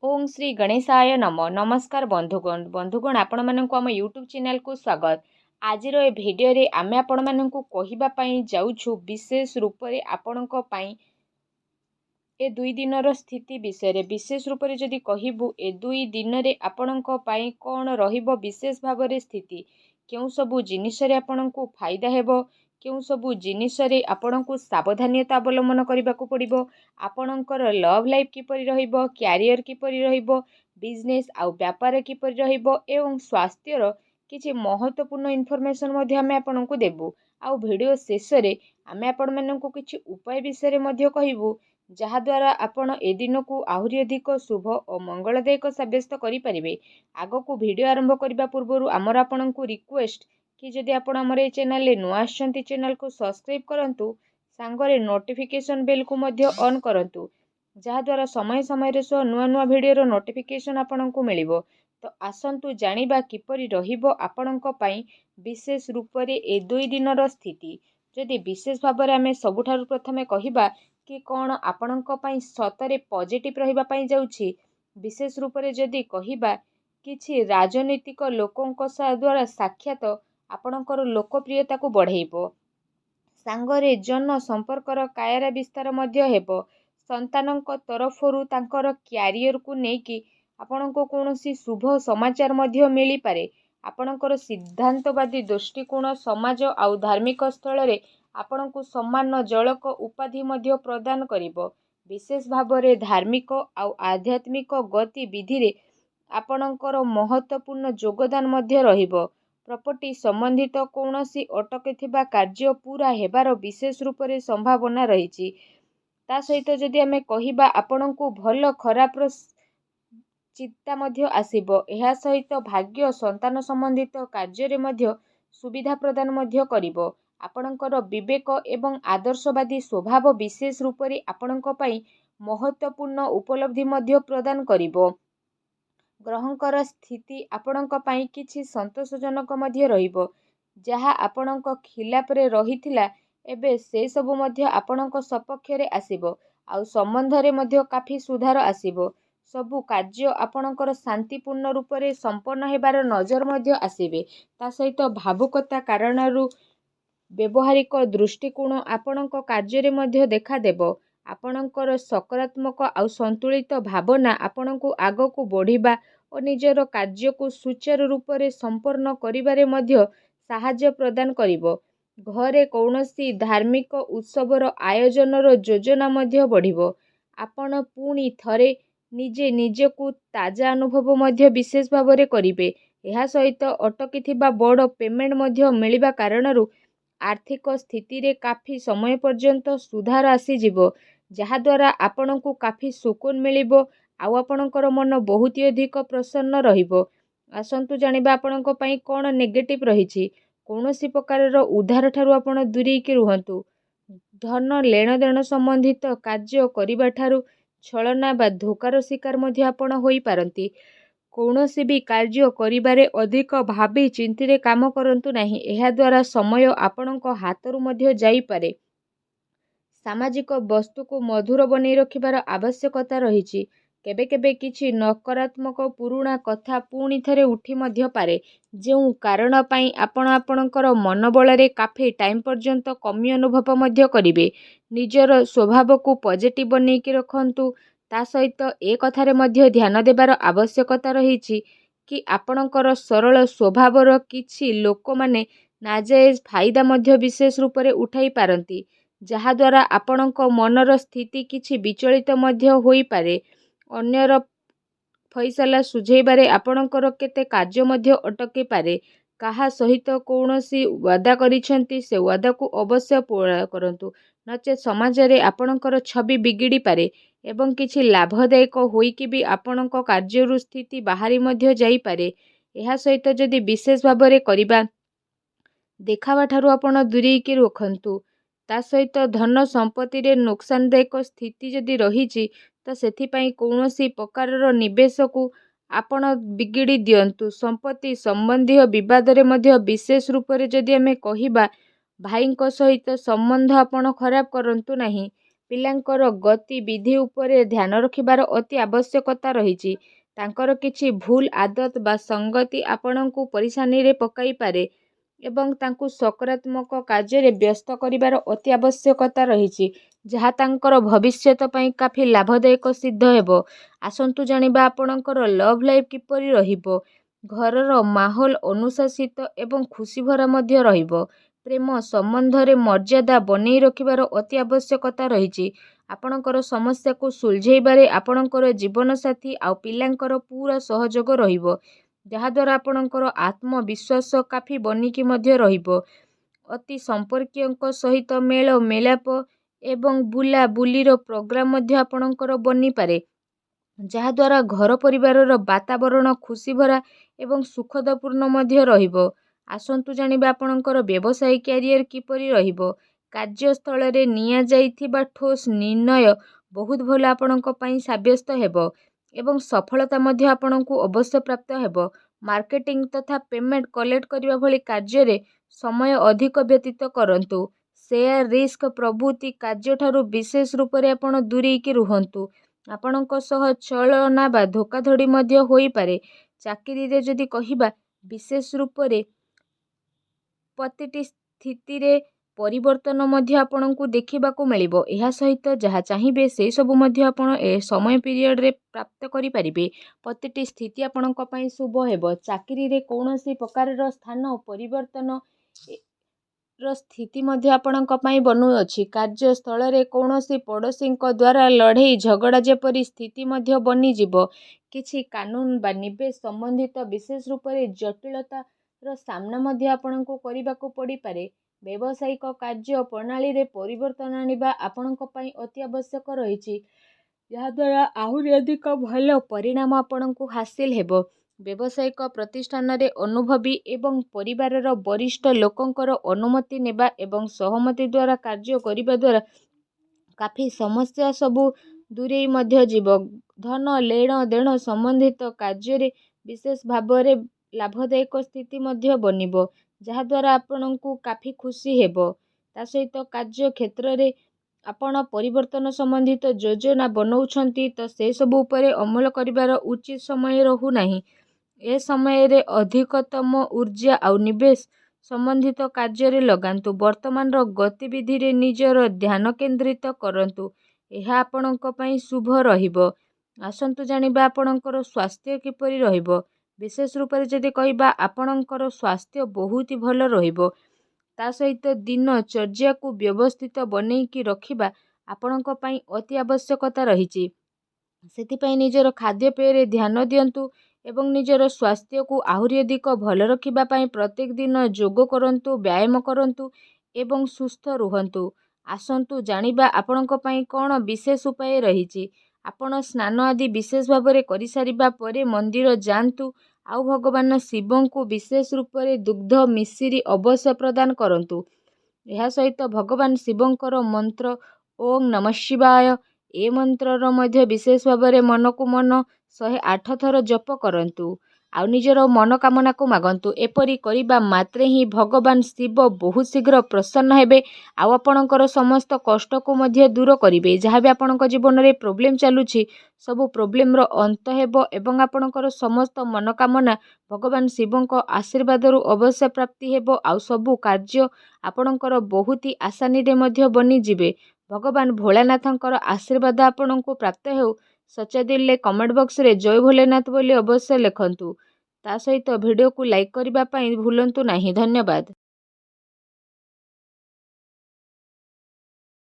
ओम श्री गणेशाय नम नमस्कार बंधुगण आपण मानक आम यूट्यूब चैनल को स्वागत। आज ए भिडियो रे आमे आपण मानक कहिबा पई जाउछु विशेष रूप रे आपणक पई ए दुई दिनर स्थिति विषय विशेष रूप से जदि कहबू ए दुई दिन रे आपणक पई कौन रहिबो विशेष भाव रे स्थिति केउ सबु जिनिस रे आपणक फायदा हेबो केउ सबु जिनिस रे आपणक सावधानता अवलंबन करबाकू पड़िबो आपणकर लव लाइफ किपरि रहिबो क्यारियर किपरि रहिबो बिजनेस आउ व्यापार किपरि रहिबो एवं स्वास्थ्यर किछि महत्वपूर्ण इनफॉरमेशन मध्ये आमे आपणक देबू आउ वीडियो शेष रे आमे आपण मानक किछि उपाय विषय रे मध्ये कहबू जहाद्वारा आपण ए दिन को आहरी अधिक शुभ और मंगलदायक सब्यस्त करें। आग को वीडियो आरंभ करने पूर्व आमर आपण को रिक्वेस्ट कि जदि आपण आमर ए चैनल नुआ आछंती चैनल को सब्सक्राइब करंतु सांगरे नोटिफिकेशन बेल को मध्य ऑन करंतु जहाद्वारा समय समय सह नुआ नुआ वीडियो नोटिफिकेशन आपण को मिलिबो। तो आसंतु जानिबा किपरि रहिबो आपणक पई विशेष रूप रे ए दुई दिनर स्थिति। जदि विशेष भाव में आमे सबुठारु प्रथमे कहिबा कि कौन आपणक पई सतरे पॉजिटिव रहिबा पई जाउछि विशेष रूप से जदि कहिबा किछि राजनीतिक लोकंक द्वारा साक्षात आपणकर लोकप्रियता को बढ़ेइबो सांगरे जन संपर्कर कायरा विस्तार मध्य हेबो संतानक तरफरु तांकर क्यारियर को नेकी आपणको कोनोसी शुभ समाचार मध्य मिली पारे आपणकर सिद्धांतवादी दृष्टिकोण समाज आउ धार्मिक स्थल रे आपणको सम्मान जलक उपाधि मध्य प्रदान करिबो विशेष भाव में धार्मिक आउ आध्यात्मिक गतिविधि रे आपणकर महत्वपूर्ण योगदान मध्य रहिबो प्रॉपर्टी संबंधित कौनसी अटकीथिबा कार्य पूरा हेबार विशेष रूप से संभावना रहिछि। ता सहित जदि आमे कहिबा आपणको भल खराब चिंता मध्य आसीबो एहा सहित भाग्य संतान संबंधित कार्य रे मध्य सुविधा प्रदान मध्य करिबो आपणकर विवेक एवं आदर्शवादी स्वभाव विशेष रूप से आपणक पई महत्वपूर्ण उपलब्धि मध्य प्रदान करिबो ग्रहंकर स्थिति आपणक पई किछि संतोषजनक मध्य रहिबो जहा आपणक खिलाफ रे रहिथिला एबे से सब मध्य आपणक सपक्ष रे आसीबो आउ संबंध रे मध्य काफी सुधार आसीबो सबु कार्य आपणकर शांतिपूर्ण रूप से संपन्न हेबार नजर मध्य आसीबे ता सहित भावुकता कारणरू व्यवहारिक दृष्टिकोण आपणक कार्य मध्य देखा देबो आपणकर सकारात्मक आउ संतुलित भावना आपणको आग को बढ़िबा और निजर कार्य को सुचारू रूप से संपन्न करिबारे मध्य सहायता प्रदान करिबो घरे कौनसी धार्मिक उत्सवर आयोजनर योजना मध्य बढ़िबो आपण पुणी थरे निजे निजे को ताजा अनुभव मध्य विशेष भाव में करिबे एहा सहित अटकीथिबा बड़ पेमेंट मध्य मिलिबा कारणरू आर्थिक स्थिति रे काफी समय पर्यंत सुधार आसी जिवो जहाद्वारा आपण को काफी सुकून मिलिबो आउ आपणकर मन बहुत अधिक प्रसन्न रहिबो। आसंतु जानिबा आपणक पई कोन नेगेटिव रहिछि कौनसी प्रकार उधार ठारू आपण दूरी के रुहंतु धन लेन देन संबंधित कार्य करिबा ठारू छलना बा धोकार शिकार मध्य आपण होई पारंती कौनसी भी कार्य करिबारे अधिक भाबी चिंती काम करंतु नहीं एहा द्वारा समय आपणक हाथरू मध्य जाई पारे सामाजिक वस्तु को मधुर बनै रखिबार आवश्यकता रहिछि केबे केबे किछि नकारात्मक पुराणा कथा पुणी थरे उठी मध्य पारे जो कारण पाई आपण आपणकर मनोबल रे काफी टाइम पर्यंत कमी अनुभव मध्य करिवे निजर स्वभाव को पॉजिटिव बनै कि रखंतु ता सहित ए कथारे मध्य ध्यान देबार आवश्यकता रहिछि कि आपणकर सरल स्वभावर किछि लोक माने नाजायज फायदा मध्य विशेष रूप से उठाई पारंती जहाद्वारा आपणक मनर स्थिति किछि विचलित मध्य होई पारे अन्यर फैसला सुझेबारे आपणकर केते कार्य मध्य अटके पारे काहा सहित कौनसी वादा करिसेंती से वादा को अवश्य पूरा करंतु नचे समाज रे आपणकर छवि बिगिड़ी पारे एवं किछि लाभदायक होइकि भी आपणक कार्यरु स्थिति बाहरी मध्य जाई पारे एहा सहित जदि विशेष भाव में करिबा देखावा ठारू आपण दूरी के रखंतु ता सहित धन संपत्ति रे नुकसानदायक स्थिति जदि रहिछि तो सेथिपाई कौनसी प्रकारर निवेश को आपण बिगिड़ी दियंतु संपत्ति संबंधी विवाद रे मध्य विशेष रूप से जदि आमे कहिबा भाईंक सहित संबंध आपण खराब करंतु नहीं ପିଲାଙ୍କର ଗତିବିଧି ଉପରେ ଧ୍ୟାନ ରଖିବାର ଅତି ଆବଶ୍ୟକତା ରହିଛି। ତାଙ୍କର କିଛି ଭୁଲ ଆଦତ ବା ସଙ୍ଗତି ଆପଣଙ୍କୁ ପରିଶାନୀରେ ପକାଇପାରେ ଏବଂ ତାଙ୍କୁ ସକାରାତ୍ମକ କାର୍ଯ୍ୟରେ ବ୍ୟସ୍ତ କରିବାର ଅତି ଆବଶ୍ୟକତା ରହିଛି, ଯାହା ତାଙ୍କର ଭବିଷ୍ୟତ ପାଇଁ କାଫି ଲାଭଦାୟକ ସିଦ୍ଧ ହେବ। ଆସନ୍ତୁ ଜାଣିବା ଆପଣଙ୍କର ଲଭ୍ ଲାଇଫ୍ କିପରି ରହିବ। ଘରର ମାହୋଲ ଅନୁଶାସିତ ଏବଂ ଖୁସିଭରା ମଧ୍ୟ ରହିବ। ପ୍ରେମ ସମ୍ବନ୍ଧରେ ମର୍ଯ୍ୟାଦା ବନେଇ ରଖିବାର ଅତି ଆବଶ୍ୟକତା ରହିଛି। ଆପଣଙ୍କର ସମସ୍ୟାକୁ ସୁଲଝେଇବାରେ ଆପଣଙ୍କର ଜୀବନସାଥୀ ଆଉ ପିଲାଙ୍କର ପୂରା ସହଯୋଗ ରହିବ, ଯାହାଦ୍ୱାରା ଆପଣଙ୍କର ଆତ୍ମବିଶ୍ୱାସ କାଫି ବନିକି ମଧ୍ୟ ରହିବ। ଅତି ସମ୍ପର୍କୀୟଙ୍କ ସହିତ ମେଳ ମେଳାପ ଏବଂ ବୁଲାବୁଲିର ପ୍ରୋଗ୍ରାମ ମଧ୍ୟ ଆପଣଙ୍କର ବନିପାରେ, ଯାହାଦ୍ୱାରା ଘର ପରିବାରର ବାତାବରଣ ଖୁସିଭରା ଏବଂ ସୁଖଦପୂର୍ଣ୍ଣ ମଧ୍ୟ ରହିବ। ଆସନ୍ତୁ ଜାଣିବା ଆପଣଙ୍କର ବ୍ୟବସାୟିକ କ୍ୟାରିୟର କିପରି ରହିବ। କାର୍ଯ୍ୟସ୍ଥଳରେ ନିଆଯାଇଥିବା ଠୋସ୍ ନିର୍ଣ୍ଣୟ ବହୁତ ଭଲ ଆପଣଙ୍କ ପାଇଁ ସାବ୍ୟସ୍ତ ହେବ ଏବଂ ସଫଳତା ମଧ୍ୟ ଆପଣଙ୍କୁ ଅବଶ୍ୟ ପ୍ରାପ୍ତ ହେବ। ମାର୍କେଟିଂ ତଥା ପେମେଣ୍ଟ କଲେକ୍ଟ କରିବା ଭଳି କାର୍ଯ୍ୟରେ ସମୟ ଅଧିକ ବ୍ୟତୀତ କରନ୍ତୁ। ସେୟାର ରିସ୍କ ପ୍ରଭୃତି କାର୍ଯ୍ୟଠାରୁ ବିଶେଷ ରୂପରେ ଆପଣ ଦୂରେଇକି ରୁହନ୍ତୁ। ଆପଣଙ୍କ ସହ ଛଳନା ବା ଧୋକାଧଡ଼ି ମଧ୍ୟ ହୋଇପାରେ। ଚାକିରିରେ ଯଦି କହିବା, ବିଶେଷ ରୂପରେ ପ୍ରତିଟି ସ୍ଥିତିରେ ପରିବର୍ତ୍ତନ ମଧ୍ୟ ଆପଣଙ୍କୁ ଦେଖିବାକୁ ମିଳିବ। ଏହା ସହିତ ଯାହା ଚାହିଁବେ ସେସବୁ ମଧ୍ୟ ଆପଣ ଏ ସମୟ ପିରିୟଡ଼ରେ ପ୍ରାପ୍ତ କରିପାରିବେ। ପ୍ରତିଟି ସ୍ଥିତି ଆପଣଙ୍କ ପାଇଁ ଶୁଭ ହେବ। ଚାକିରିରେ କୌଣସି ପ୍ରକାରର ସ୍ଥାନ ପରିବର୍ତ୍ତନ ର ସ୍ଥିତି ମଧ୍ୟ ଆପଣଙ୍କ ପାଇଁ ବନୁଅଛି। କାର୍ଯ୍ୟସ୍ଥଳରେ କୌଣସି ପଡ଼ୋଶୀଙ୍କ ଦ୍ୱାରା ଲଢ଼େଇ ଝଗଡ଼ା ଯେପରି ସ୍ଥିତି ମଧ୍ୟ ବନିଯିବ। କିଛି କାନୁନ ବା ନିବେଶ ସମ୍ବନ୍ଧିତ ବିଶେଷ ରୂପରେ ଜଟିଳତାର ସାମ୍ନା ମଧ୍ୟ ଆପଣଙ୍କୁ କରିବାକୁ ପଡ଼ିପାରେ। ବ୍ୟବସାୟିକ କାର୍ଯ୍ୟ ପ୍ରଣାଳୀରେ ପରିବର୍ତ୍ତନ ଆଣିବା ଆପଣଙ୍କ ପାଇଁ ଅତି ଆବଶ୍ୟକ ରହିଛି, ଯାହାଦ୍ୱାରା ଆହୁରି ଅଧିକ ଭଲ ପରିଣାମ ଆପଣଙ୍କୁ ହାସିଲ ହେବ। ବ୍ୟବସାୟିକ ପ୍ରତିଷ୍ଠାନରେ ଅନୁଭବୀ ଏବଂ ପରିବାରର ବରିଷ୍ଠ ଲୋକଙ୍କର ଅନୁମତି ନେବା ଏବଂ ସହମତି ଦ୍ୱାରା କାର୍ଯ୍ୟ କରିବା ଦ୍ୱାରା କାଫି ସମସ୍ୟା ସବୁ ଦୂରେଇ ମଧ୍ୟ ଯିବ। ଧନ ଲେଣ ଦେଣ ସମ୍ବନ୍ଧିତ କାର୍ଯ୍ୟରେ ବିଶେଷ ଭାବରେ ଲାଭଦାୟକ ସ୍ଥିତି ମଧ୍ୟ ବନିବ, ଯାହାଦ୍ୱାରା ଆପଣଙ୍କୁ କାଫି ଖୁସି ହେବ। ତା ସହିତ କାର୍ଯ୍ୟ କ୍ଷେତ୍ରରେ ଆପଣ ପରିବର୍ତ୍ତନ ସମ୍ବନ୍ଧିତ ଯୋଜନା ବନଉଛନ୍ତି ତ ସେସବୁ ଉପରେ ଅମଲ କରିବାର ଉଚିତ ସମୟ ରହୁନାହିଁ। ଏ ସମୟରେ ଅଧିକତମ ଊର୍ଜା ଆଉ ନିବେଶ ସମ୍ବନ୍ଧିତ କାର୍ଯ୍ୟରେ ଲଗାନ୍ତୁ। ବର୍ତ୍ତମାନର ଗତିବିଧିରେ ନିଜର ଧ୍ୟାନ କେନ୍ଦ୍ରିତ କରନ୍ତୁ, ଏହା ଆପଣଙ୍କ ପାଇଁ ଶୁଭ ରହିବ। ଆସନ୍ତୁ ଜାଣିବା ଆପଣଙ୍କର ସ୍ୱାସ୍ଥ୍ୟ କିପରି ରହିବ। ବିଶେଷ ରୂପରେ ଯଦି କହିବା, ଆପଣଙ୍କର ସ୍ୱାସ୍ଥ୍ୟ ବହୁତ ଭଲ ରହିବ। ତା ସହିତ ଦିନଚର୍ଯ୍ୟାକୁ ବ୍ୟବସ୍ଥିତ ବନେଇକି ରଖିବା ଆପଣଙ୍କ ପାଇଁ ଅତି ଆବଶ୍ୟକତା ରହିଛି। ସେଥିପାଇଁ ନିଜର ଖାଦ୍ୟପେୟରେ ଧ୍ୟାନ ଦିଅନ୍ତୁ ଏବଂ ନିଜର ସ୍ୱାସ୍ଥ୍ୟକୁ ଆହୁରି ଅଧିକ ଭଲ ରଖିବା ପାଇଁ ପ୍ରତ୍ୟେକ ଦିନ ଯୋଗ କରନ୍ତୁ, ବ୍ୟାୟାମ କରନ୍ତୁ ଏବଂ ସୁସ୍ଥ ରୁହନ୍ତୁ। ଆସନ୍ତୁ ଜାଣିବା ଆପଣଙ୍କ ପାଇଁ କ'ଣ ବିଶେଷ ଉପାୟ ରହିଛି। ଆପଣ ସ୍ନାନ ଆଦି ବିଶେଷ ଭାବରେ କରିସାରିବା ପରେ ମନ୍ଦିର ଯାଆନ୍ତୁ ଆଉ ଭଗବାନ ଶିବଙ୍କୁ ବିଶେଷ ରୂପରେ ଦୁଗ୍ଧ ମିଶ୍ରି ଅବଶ୍ୟ ପ୍ରଦାନ କରନ୍ତୁ। ଏହା ସହିତ ଭଗବାନ ଶିବଙ୍କର ମନ୍ତ୍ର ଓଁ ନମଃ ଶିବାୟ, ଏ ମନ୍ତ୍ରର ମଧ୍ୟ ବିଶେଷ ଭାବରେ ମନକୁ ମନ 108 ଥର ଜପ କରନ୍ତୁ ଆଉ ନିଜର ମନୋକାମନାକୁ ମାଗନ୍ତୁ। ଏପରି କରିବା ମାତ୍ରେ ହିଁ ଭଗବାନ ଶିବ ବହୁତ ଶୀଘ୍ର ପ୍ରସନ୍ନ ହେବେ ଆଉ ଆପଣଙ୍କର ସମସ୍ତ କଷ୍ଟକୁ ମଧ୍ୟ ଦୂର କରିବେ। ଯାହା ବି ଆପଣଙ୍କ ଜୀବନରେ ପ୍ରୋବ୍ଲେମ୍ ଚାଲୁଛି, ସବୁ ପ୍ରୋବ୍ଲେମର ଅନ୍ତ ହେବ ଏବଂ ଆପଣଙ୍କର ସମସ୍ତ ମନୋକାମନା ଭଗବାନ ଶିବଙ୍କ ଆଶୀର୍ବାଦରୁ ଅବଶ୍ୟ ପ୍ରାପ୍ତି ହେବ ଆଉ ସବୁ କାର୍ଯ୍ୟ ଆପଣଙ୍କର ବହୁତ ଆସାନୀରେ ମଧ୍ୟ ବନିଯିବେ। ଭଗବାନ ଭୋଳାନାଥଙ୍କର ଆଶୀର୍ବାଦ ଆପଣଙ୍କୁ ପ୍ରାପ୍ତ ହେଉ। ସଚ୍ଚା ଦିଲରେ କମେଣ୍ଟ ବକ୍ସରେ ଜୟ ଭୋଲେନାଥ ବୋଲି ଅବଶ୍ୟ ଲେଖନ୍ତୁ। ତା ସହିତ ଭିଡ଼ିଓକୁ ଲାଇକ୍ କରିବା ପାଇଁ ଭୁଲନ୍ତୁ ନାହିଁ। ଧନ୍ୟବାଦ।